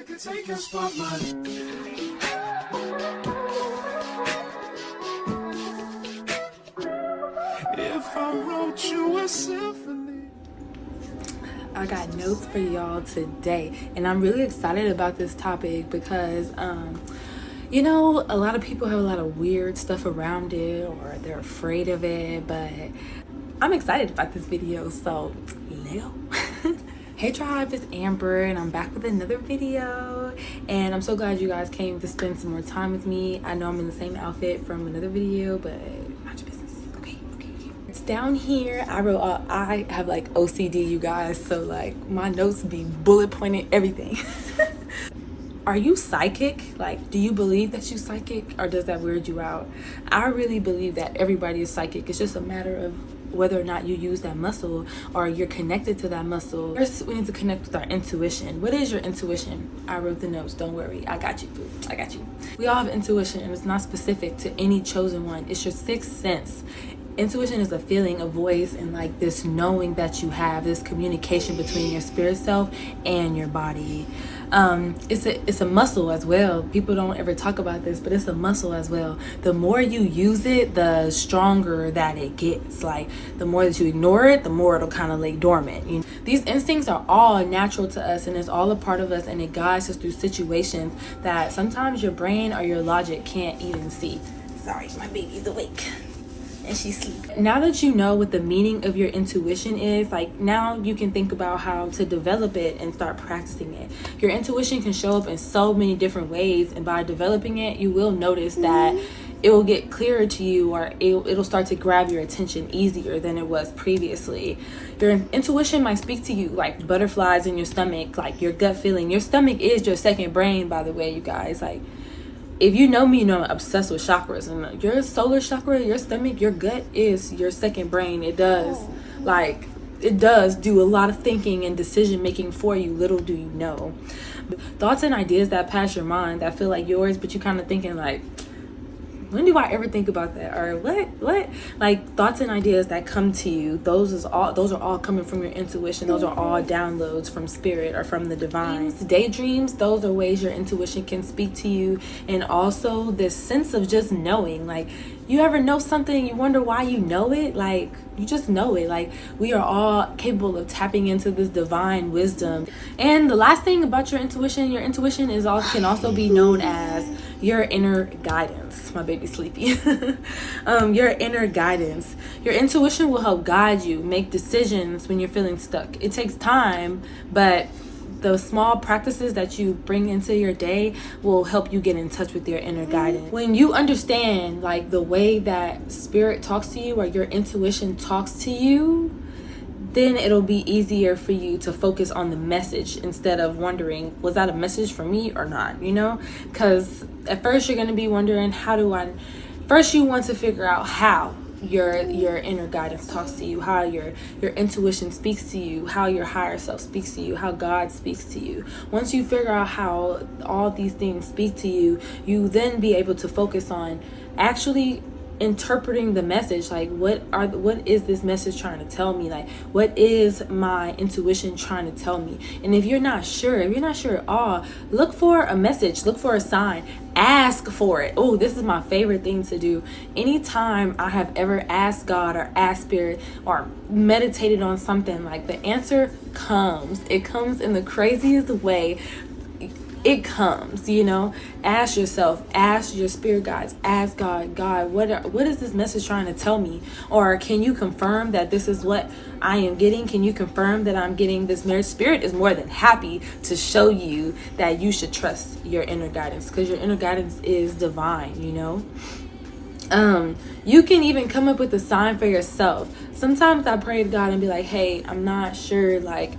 could take your spotlight. If I wrote you a symphony. I got notes for y'all today, and I'm really excited about this topic because you know, a lot of people have a lot of weird stuff around it or they're afraid of it, but I'm excited about this video, so let's go. Hey tribe, it's Amber and I'm back with another video, and I'm so glad you guys came to spend some more time with me. I know I'm in the same outfit from another video, but mind your business. Okay. It's down here. I have like OCD, you guys, so like my notes be bullet pointed everything. Are you psychic? Like, do you believe that you're psychic, or does that weird you out? I really believe that everybody is psychic. It's just a matter of whether or not you use that muscle or you're connected to that muscle. First, we need to connect with our intuition. What is your intuition? I wrote the notes. Don't worry. I got you, boo. I got you. We all have intuition, and it's not specific to any chosen one. It's your sixth sense. Intuition is a feeling, a voice, and like this knowing that you have, this communication between your spirit self and your body. It's a muscle as well. People don't ever talk about this, but it's a muscle as well. The more you use it, the stronger that it gets. Like the more that you ignore it, the more it'll kind of lay dormant. You know? These instincts are all natural to us, and it's all a part of us, and it guides us through situations that sometimes your brain or your logic can't even see. Sorry, my baby's awake and she's sleeping. Now that you know what the meaning of your intuition is, like now you can think about how to develop it and start practicing it. Your intuition can show up in so many different ways, and by developing it, you will notice that it will get clearer to you, or it'll start to grab your attention easier than it was previously. Your intuition might speak to you like butterflies in your stomach, like your gut feeling. Your stomach is your second brain, by the way, you guys. Like, if you know me, you know I'm obsessed with chakras, and your solar chakra, your stomach, your gut is your second brain. It does do a lot of thinking and decision making for you. Little do you know. Thoughts and ideas that pass your mind that feel like yours, but you kind of thinking like, when do I ever think about that? Or what? Like thoughts and ideas that come to you, those are all coming from your intuition. Those are all downloads from spirit or from the divine. Daydreams, those are ways your intuition can speak to you. And also this sense of just knowing. Like, you ever know something, you wonder why you know it? Like, you just know it. Like, we are all capable of tapping into this divine wisdom. And the last thing about your intuition can also be known as your inner guidance. My baby's sleepy. Your inner guidance. Your intuition will help guide you make decisions when you're feeling stuck. It takes time, but the small practices that you bring into your day will help you get in touch with your inner guidance. When you understand like the way that spirit talks to you or your intuition talks to you, then it'll be easier for you to focus on the message instead of wondering, was that a message for me or not? You know, because at first you're going to be wondering, first you want to figure out how your inner guidance talks to you, how your intuition speaks to you, how your higher self speaks to you, how God speaks to you. Once you figure out how all these things speak to you, you then be able to focus on actually interpreting the message. Like, what is this message trying to tell me? Like, what is my intuition trying to tell me? And if you're not sure at all, look for a message, look for a sign, ask for it. Oh, this is my favorite thing to do. Anytime I have ever asked God or asked spirit or meditated on something, like the answer comes. It comes in the craziest way. It comes, you know. Ask yourself, ask your spirit guides, ask God, what is this message trying to tell me? Or can you confirm that this is what I am getting? Can you confirm that I'm getting this marriage? Spirit is more than happy to show you that you should trust your inner guidance, because your inner guidance is divine, you know. You can even come up with a sign for yourself. Sometimes I pray to God and be like, hey, I'm not sure, like,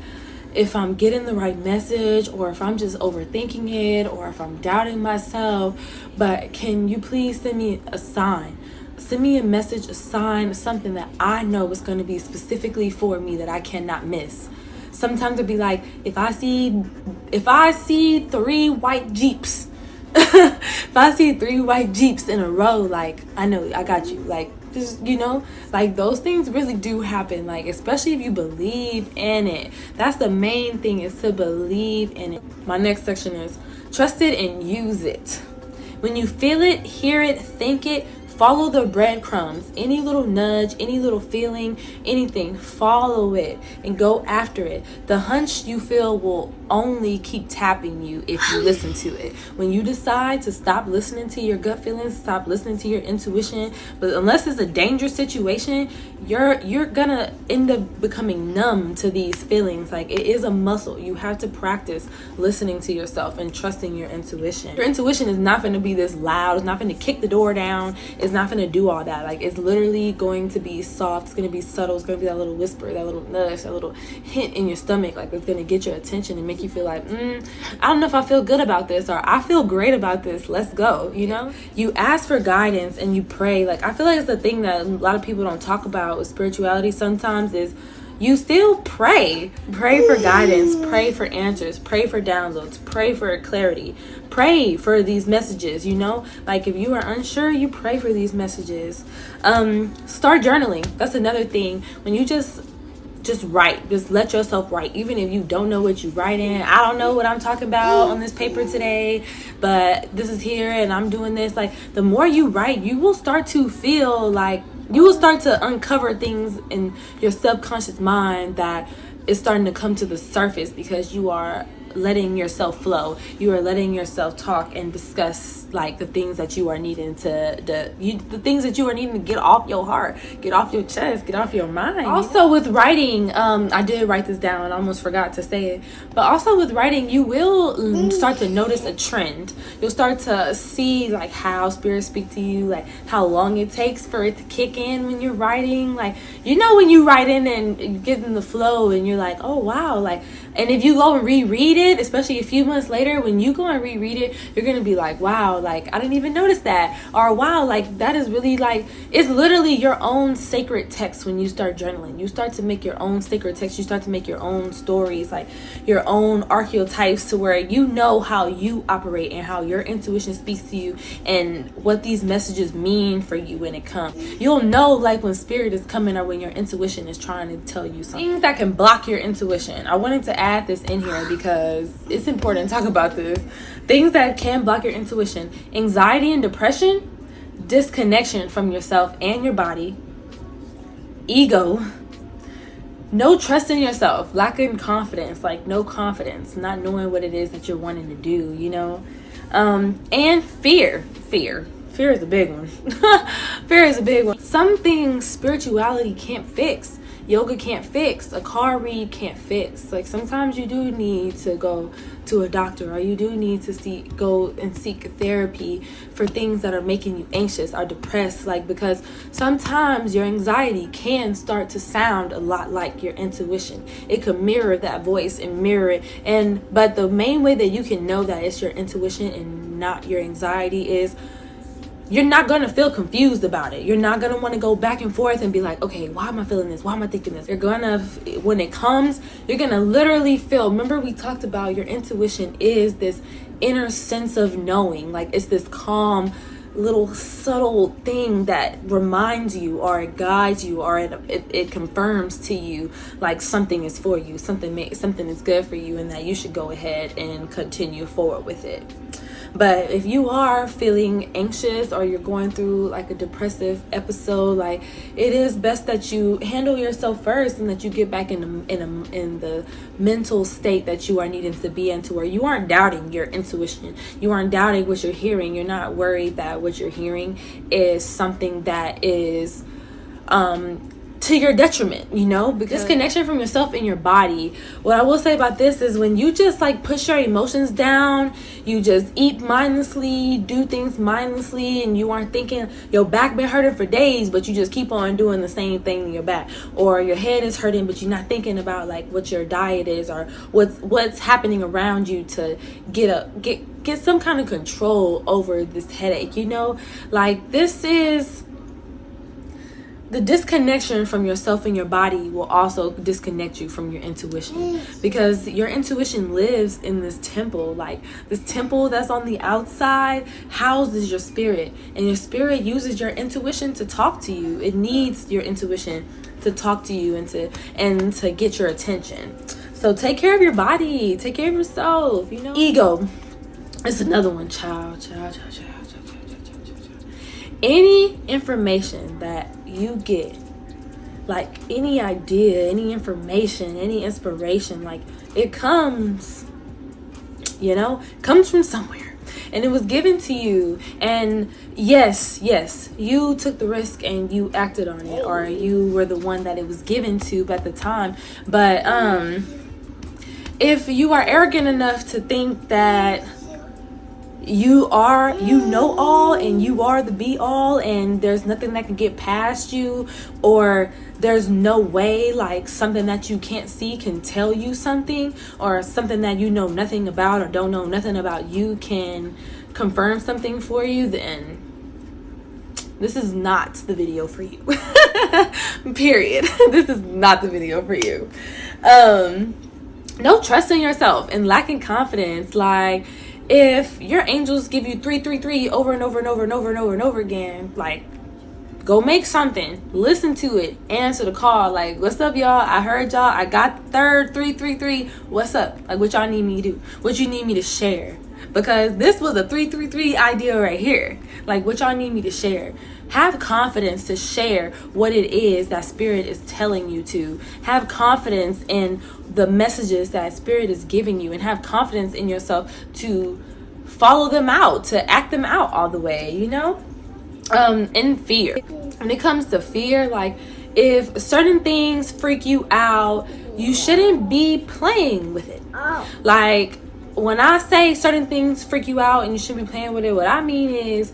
if I'm getting the right message, or if I'm just overthinking it, or if I'm doubting myself, but can you please send me a sign? Send me a message, a sign, something that I know is going to be specifically for me that I cannot miss. Sometimes it'd be like, if I see 3 white Jeeps, if I see 3 white Jeeps in a row, like, I know I got you. Like, Just, like those things really do happen. Like, especially if you believe in it. That's the main thing, is to believe in it. My next section is trust it and use it. When you feel it, hear it, think it, follow the breadcrumbs. Any little nudge, any little feeling, anything, follow it and go after it. The hunch you feel will only keep tapping you if you listen to it. When you decide to stop listening to your gut feelings, stop listening to your intuition, but unless it's a dangerous situation, you're gonna end up becoming numb to these feelings. Like, it is a muscle. You have to practice listening to yourself and trusting your intuition. Your intuition is not going to be this loud. It's not going to kick the door down. It's not going to do all that. Like, it's literally going to be soft. It's going to be subtle. It's going to be that little whisper, that little nudge, that little hint in your stomach. Like, it's going to get your attention and make you feel like, I don't know if I feel good about this, or I feel great about this. Let's go, You ask for guidance and you pray. Like, I feel like it's the thing that a lot of people don't talk about with spirituality sometimes, is you still pray for guidance, pray for answers, pray for downloads, pray for clarity, pray for these messages. Like, if you are unsure, you pray for these messages. Start journaling. That's another thing. When you just write, just let yourself write, even if you don't know what you write in. I don't know what I'm talking about on this paper today, but this is here and I'm doing this. Like, the more you write, you will start to feel like you will start to uncover things in your subconscious mind that is starting to come to the surface, because you are letting yourself flow. You are letting yourself talk and discuss, like, the things that you are needing the things that you are needing to get off your heart, get off your chest, get off your mind. Also with writing, I did write this down, I almost forgot to say it, but also with writing, you will start to notice a trend. You'll start to see, like, how spirits speak to you, like how long it takes for it to kick in when you're writing. Like, when you write in and you get in the flow and you're like, oh wow, like, and if you go and reread it, especially a few months later, when you go and reread it, you're gonna be like, wow, like, I didn't even notice that, or wow, like, that is really, like, it's literally your own sacred text. When you start journaling, you start to make your own sacred text. You start to make your own stories, like your own archetypes, to where you know how you operate and how your intuition speaks to you and what these messages mean for you when it comes. You'll know, like, when spirit is coming, or when your intuition is trying to tell you something. Things that can block your intuition. I wanted to add this in here because it's important to talk about this. Things that can block your intuition: anxiety and depression, disconnection from yourself and your body, ego, no trust in yourself, lacking confidence, like no confidence, not knowing what it is that you're wanting to do, and fear is a big one. Fear is a big one. Some things spirituality can't fix. Yoga can't fix. A car read can't fix. Like, sometimes you do need to go to a doctor, or you do need to go and seek therapy for things that are making you anxious or depressed. Like, because sometimes your anxiety can start to sound a lot like your intuition. It could mirror that voice and mirror it. But the main way that you can know that it's your intuition and not your anxiety is, you're not going to feel confused about it. You're not going to want to go back and forth and be like, okay, why am I feeling this? Why am I thinking this? You're going to, when it comes, you're going to literally feel. Remember, we talked about your intuition is this inner sense of knowing. Like, it's this calm, little subtle thing that reminds you, or it guides you, or it confirms to you, like, something is for you, something is good for you, and that you should go ahead and continue forward with it. But if you are feeling anxious, or you're going through like a depressive episode, like, it is best that you handle yourself first, and that you get back in the mental state that you are needing to be into, where you aren't doubting your intuition. You aren't doubting what you're hearing. You're not worried that what you're hearing is something that is to your detriment, because disconnection from yourself and your body. What I will say about this is, when you just like push your emotions down, you just eat mindlessly, do things mindlessly, and you aren't thinking, your back been hurting for days, but you just keep on doing the same thing in your back, or your head is hurting, but you're not thinking about like what your diet is, or what's happening around you to get some kind of control over this headache. Like, this the disconnection from yourself and your body will also disconnect you from your intuition, because your intuition lives in this temple. Like, this temple that's on the outside houses your spirit, and your spirit uses your intuition to talk to you. It needs your intuition to talk to you and to get your attention. So take care of your body, take care of yourself, you know. Ego, it's another one. Child. Any information that you get, like any idea, any information, any inspiration, like it comes from somewhere, and it was given to you. And yes, you took the risk and you acted on it, or you were the one that it was given to at the time. But if you are arrogant enough to think that you know all, and you are the be all, and there's nothing that can get past you, or there's no way like something that you can't see can tell you something, or something that you know nothing about or don't know nothing about you can confirm something for you, then this is not the video for you. Period. This is not the video for you. No trust in yourself and lacking confidence. Like, if your angels give you 333 over and over and over and over and over and over again, like, go make something, listen to it, answer the call. Like, what's up, y'all? I heard y'all. I got the third 333. What's up? Like, what y'all need me to do? What you need me to share? Because this was a 333 idea right here. Like, what y'all need me to share? Have confidence to share what it is that Spirit is telling you to. Have confidence in the messages that Spirit is giving you, and have confidence in yourself to follow them out, to act them out all the way, in fear. When it comes to fear, like, if certain things freak you out, you shouldn't be playing with it. Like, when I say certain things freak you out and you shouldn't be playing with it, what I mean is,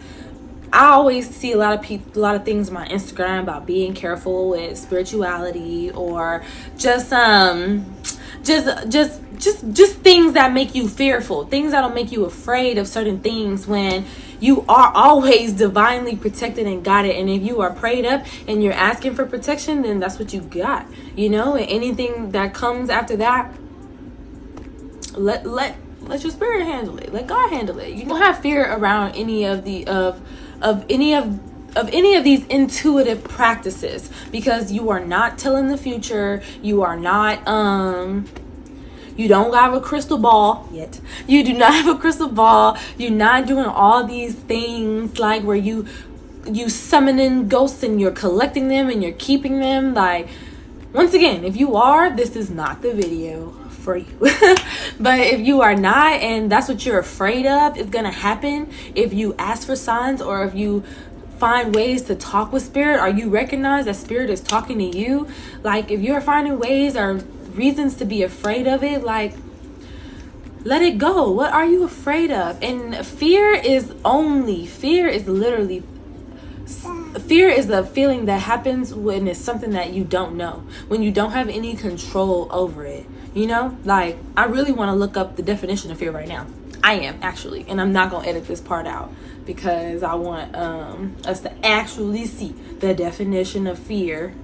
I always see a lot of things on my Instagram about being careful with spirituality, or just things that make you fearful, things that'll make you afraid of certain things, when you are always divinely protected and guided. And if you are prayed up and you're asking for protection, then that's what you got, and anything that comes after that, let your spirit handle it. Let God handle it. You don't have fear around any of any of these intuitive practices, because you are not telling the future. You are not you don't have a crystal ball yet. You do not have a crystal ball. You're not doing all these things like where you summoning ghosts and you're collecting them and you're keeping them. Like, once again, if you are, this is not the video for you. But if you are not, and that's what you're afraid of is gonna happen if you ask for signs, or if you find ways to talk with Spirit, or you recognize that Spirit is talking to you, like, if you're finding ways or reasons to be afraid of it, like, let it go. What are you afraid of? And fear is literally, fear is the feeling that happens when it's something that you don't know, when you don't have any control over it. Like, I really want to look up the definition of fear right now. I am, actually, and I'm not gonna edit this part out, because I want us to actually see the definition of fear.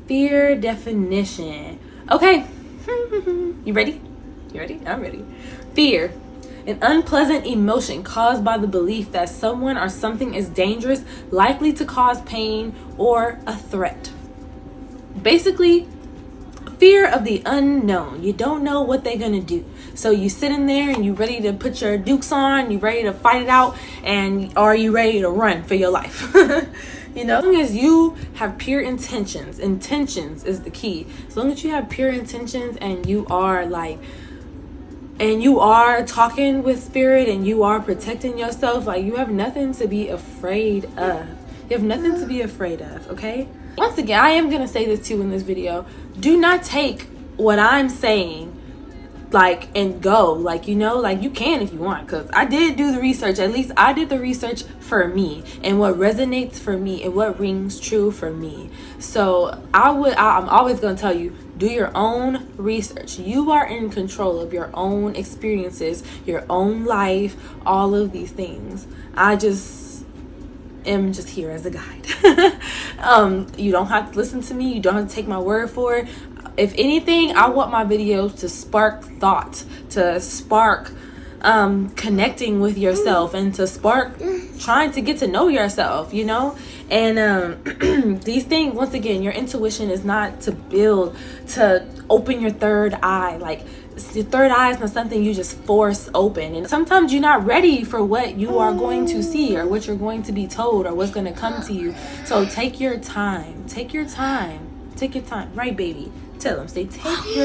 Fear definition. Okay. You ready? I'm ready. Fear, an unpleasant emotion caused by the belief that someone or something is dangerous, likely to cause pain, or a threat. Basically, fear of the unknown. You don't know what they're gonna do, so you sit in there and you ready to put your dukes on, you ready to fight it out, and are you ready to run for your life? As long as you have pure intentions is the key. As long as you have pure intentions, and you are talking with Spirit, and you are protecting yourself, like, you have nothing to be afraid of. You have nothing to be afraid of, okay? Once again, I am gonna say this too in this video. Do not take what I'm saying and go, you can if you want, because I did do the research. At least I did the research for me, and what resonates for me, and what rings true for me. So I'm always gonna tell you, do your own research. You are in control of your own experiences, your own life, all of these things. am just here as a guide. You don't have to listen to me. You don't have to take my word for it. If anything, I want my videos to spark thought, to spark connecting with yourself, and to spark trying to get to know yourself, you know. And these things, once again, your intuition is not to open your third eye. Like, your third eye is not something you just force open, and sometimes you're not ready for what you are going to see or what you're going to be told or what's going to come to you. So take your time, right, baby? Tell them, say, take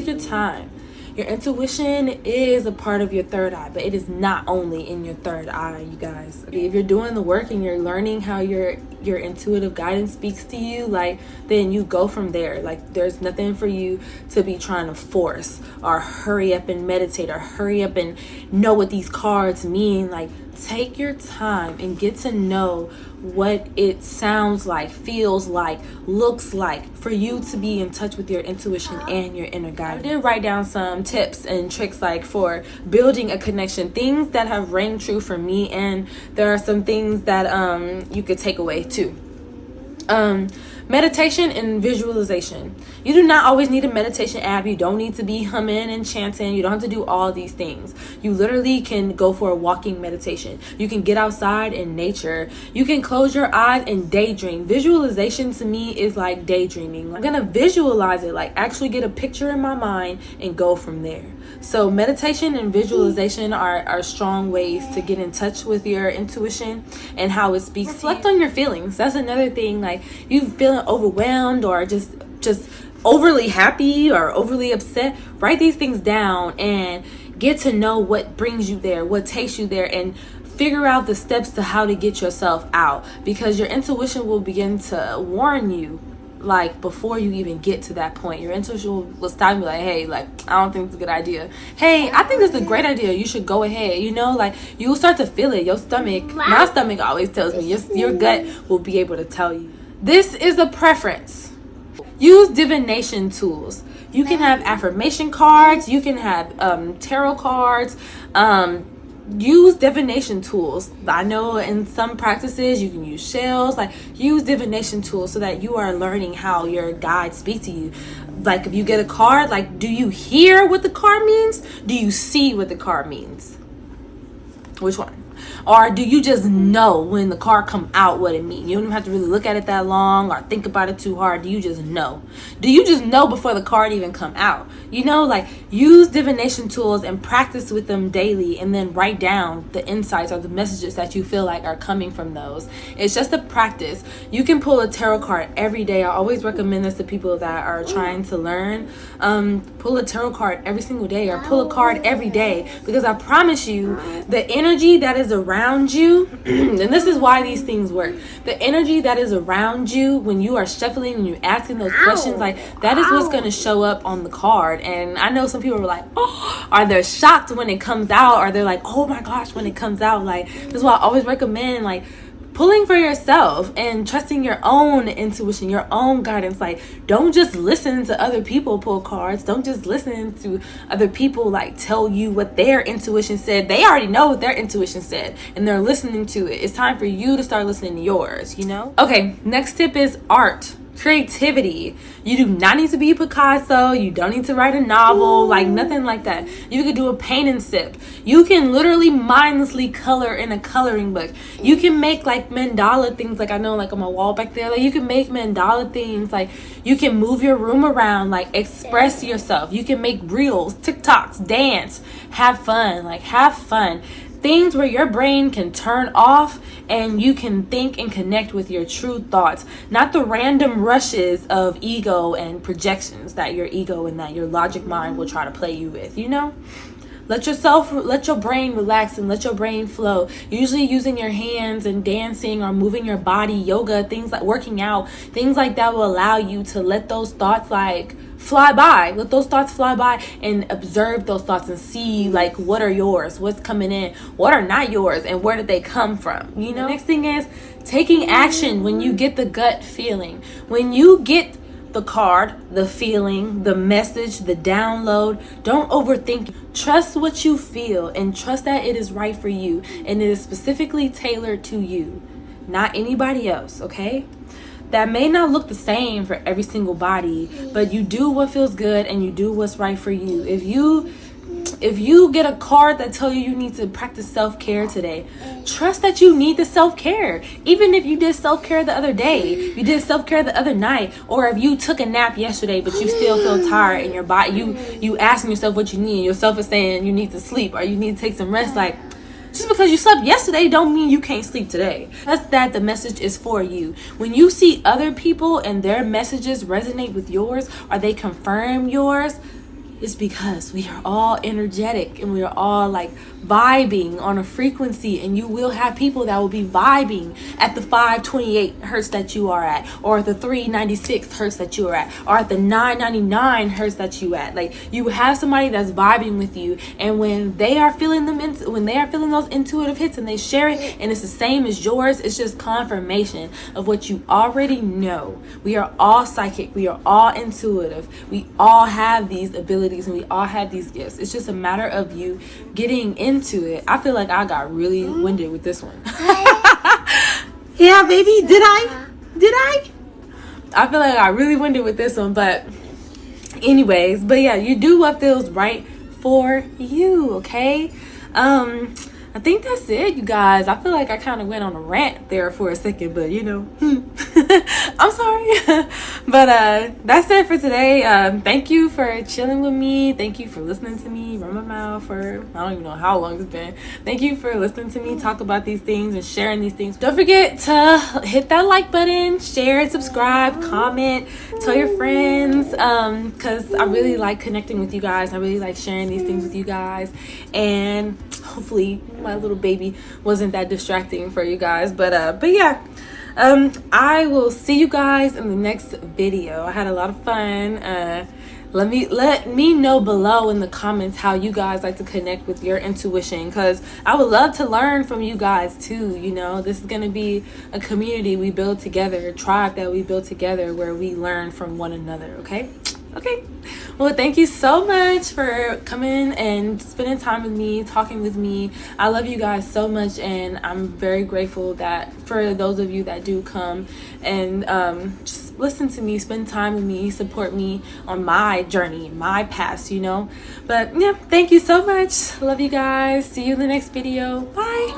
your time. Your intuition is a part of your third eye, but it is not only in your third eye, you guys. If you're doing the work and you're learning how your intuitive guidance speaks to you, like, then you go from there. Like, there's nothing for you to be trying to force or hurry up and meditate or hurry up and know what these cards mean. Like, take your time and get to know what it sounds like, feels like, looks like, for you to be in touch with your intuition and your inner guidance. I did write down some tips and tricks, like, for building a connection, things that have rang true for me, and there are some things that you could take away too. Meditation and visualization. You do not always need a meditation app. You don't need to be humming and chanting. You don't have to do all these things. You literally can go for a walking meditation. You can get outside in nature. You can close your eyes and daydream. Visualization to me is like daydreaming. I'm gonna visualize it, like actually get a picture in my mind and go from there. So meditation and visualization are strong ways to get in touch with your intuition and how it speaks. Reflect on your feelings. That's another thing. Like, you feeling overwhelmed or just overly happy or overly upset, write these things down and get to know what brings you there, what takes you there, and figure out the steps to how to get yourself out, because your intuition will begin to warn you, like, before you even get to that point. Your intuition will stop and be like, hey, like, I don't think it's a good idea. Hey, I think it's a great idea. You should go ahead. You know, like, you'll start to feel it. Your stomach, my stomach always tells me, your gut will be able to tell you. This is a preference. Use divination tools. You can have affirmation cards. You can have tarot cards. Use divination tools. I know in some practices you can use shells. Like, use divination tools so that you are learning how your guides speak to you. Like, if you get a card, like, do you hear what the card means? Do you see what the card means? Which one? Or do you just know when the card come out what it means? You don't even have to really look at it that long or think about it too hard. Do you just know? Do you just know before the card even come out? You know, like, use divination tools and practice with them daily, and then write down the insights or the messages that you feel like are coming from those. It's just a practice. You can pull a tarot card every day. I always recommend this to people that are trying to learn. Pull a tarot card every single day, or pull a card every day, because I promise you, the energy that is around you and this is why these things work, the energy that is around you when you are shuffling and you're asking those questions, like, that is what's going to show up on the card. And I know some people are like, oh, or they're shocked when it comes out, or they're like, oh my gosh, when it comes out. Like, this is why I always recommend, like, pulling for yourself and trusting your own intuition, your own guidance. Like, don't just listen to other people pull cards. Don't just listen to other people, like, tell you what their intuition said. They already know what their intuition said, and they're listening to it. It's time for you to start listening to yours, you know? Okay, next tip is art. Creativity. You do not need to be Picasso. You don't need to write a novel, like, nothing like that. You could do a paint and sip. You can literally mindlessly color in a coloring book. You can make, like, mandala things, like, I know, like, on my wall back there, like, you can make mandala things. Like, you can move your room around, like, express yourself. You can make reels, TikToks, dance, have fun, like, have fun. Things where your brain can turn off and you can think and connect with your true thoughts, not the random rushes of ego and projections that your ego and that your logic mind will try to play you with, you know? Let your brain relax and let your brain flow. Usually using your hands and dancing or moving your body, yoga, things like working out, things like that will allow you to let those thoughts, like, fly by. Let those thoughts fly by and observe those thoughts and see, like, what are yours, what's coming in, what are not yours, and where did they come from, you know? The next thing is taking action when you get the gut feeling. When you get the card, the feeling, the message, the download. Don't overthink. Trust what you feel and trust that it is right for you and it is specifically tailored to you, not anybody else, okay? That may not look the same for every single body, but you do what feels good and you do what's right for you. If you get a card that tells you need to practice self-care today, trust that you need the self-care. Even if you did self-care the other day, you did self-care the other night, or if you took a nap yesterday but you still feel tired in your body, you asking yourself what you need, yourself is saying you need to sleep or you need to take some rest. Like, just because you slept yesterday don't mean you can't sleep today. That's that the message is for you. When you see other people and their messages resonate with yours or they confirm yours, it's because we are all energetic and we are all like vibing on a frequency, and you will have people that will be vibing at the 528 hertz that you are at, or the 396 hertz that you are at, or at the 999 hertz that you at. Like, you have somebody that's vibing with you, and when they are feeling when they are feeling those intuitive hits and they share it and it's the same as yours, it's just confirmation of what you already know. We are all psychic, we are all intuitive, we all have these abilities and we all have these gifts. It's just a matter of you getting into it. I feel like I got really winded with this one. Yeah, baby, did I? I feel like I really winded with this one, but anyways, but yeah, you do what feels right for you, okay? I think that's it, you guys. I feel like I kind of went on a rant there for a second, but you know, I'm sorry. But that's it for today. Thank you for chilling with me. Thank you for listening to me run my mouth for, I don't even know how long it's been. Thank you for listening to me talk about these things and sharing these things. Don't forget to hit that like button, share, subscribe, comment, tell your friends, because I really like connecting with you guys. I really like sharing these things with you guys, and hopefully my little baby wasn't that distracting for you guys. But yeah, I will see you guys in the next video. I had a lot of fun. Let me know below in the comments how you guys like to connect with your intuition, because I would love to learn from you guys too. You know, this is going to be a community we build together, a tribe that we build together where we learn from one another. Okay, well, thank you so much for coming and spending time with me, talking with me. I love you guys so much, and I'm very grateful that for those of you that do come and just listen to me, spend time with me, support me on my journey, my past, you know. But yeah, thank you so much. Love you guys. See you in the next video. Bye.